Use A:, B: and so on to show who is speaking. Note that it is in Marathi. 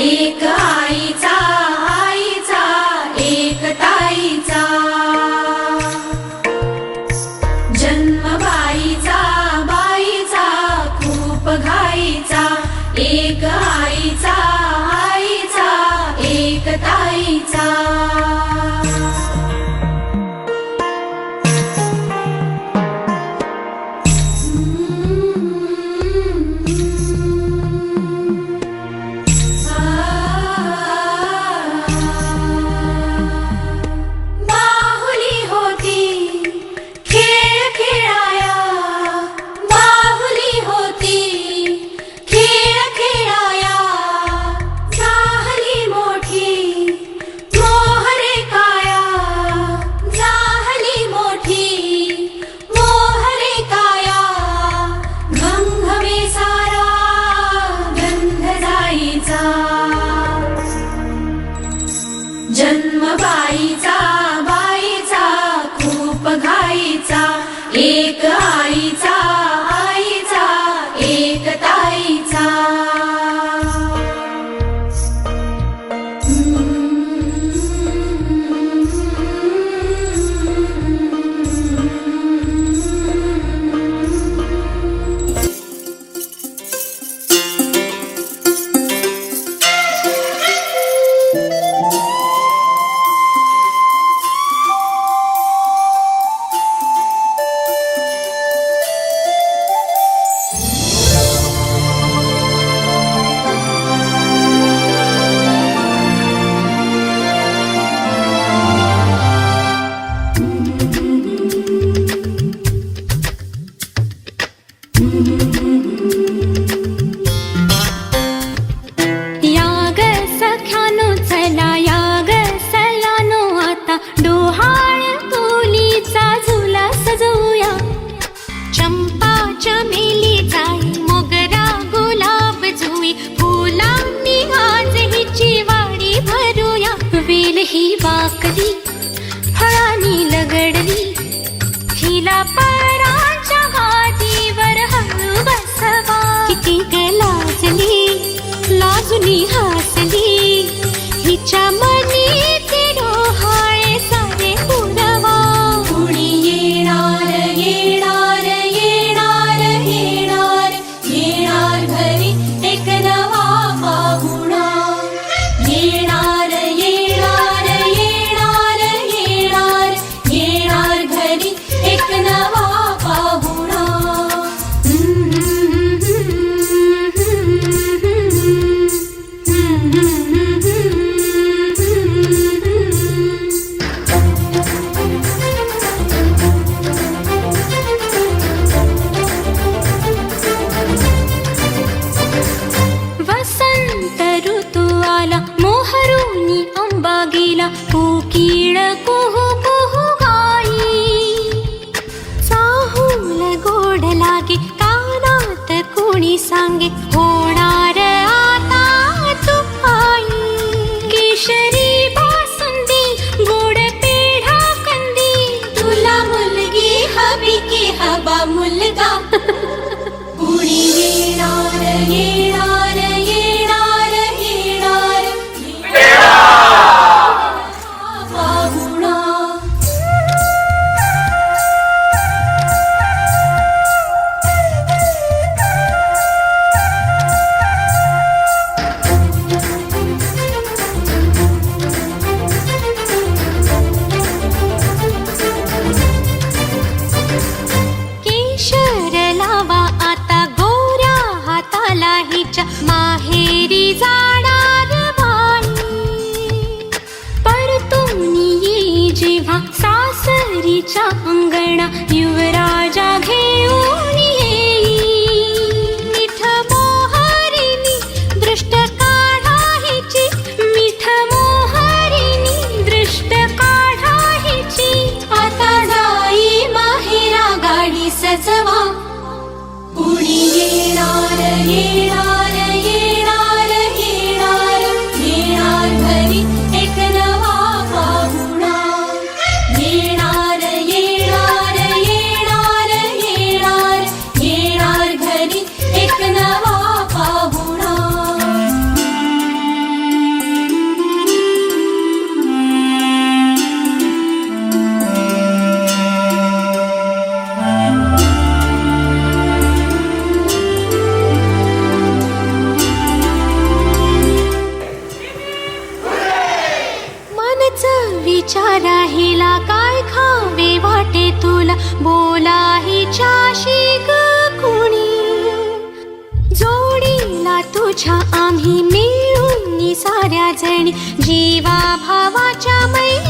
A: एक आईचा आईचा एक ताईचा जन्म बाईचा बाईचा खूप घाईचा एक आईचा आईचा एक ताईचा जन्म बाईचा बाईचा खूप घाईचा एक आईचा आईचा एक ताईचा
B: ही वाकली फळांनी लगडली हिला पराच्या गादीवर हळू बसवा किती ग लाजली लाजुनी हसली हिच्या मनी ते डोहाळे सारे पुरवा कुणी येणार येणार येणार येणार येणार घरी एक नवा पाहुणा येणार कोकिळ कुहू कुहू गाई चाहूल गोड लागे कानात कोणी सांगे होणार आता तू आई केशरी बासुंदी गोड पेढा कंदी तुला मुलगी हवी की हवा मुलगा कुणी येणार येणार येणार येणार माहेरी जाणार बाई परतून ये जेव्हा सासरीच्या अंगणा युवराजा घेऊन येई मिठ मोहरिणी दृष्ट काढा हिची मिठ मोहरिणी दृष्ट काढा विचारा हिला काय खावे वाटे तुला, बोला हिच्याशी ग कुणी. जोडीला तुझ्या आम्ही मिळून साऱ्या जणी, जीवा भावाच्या मै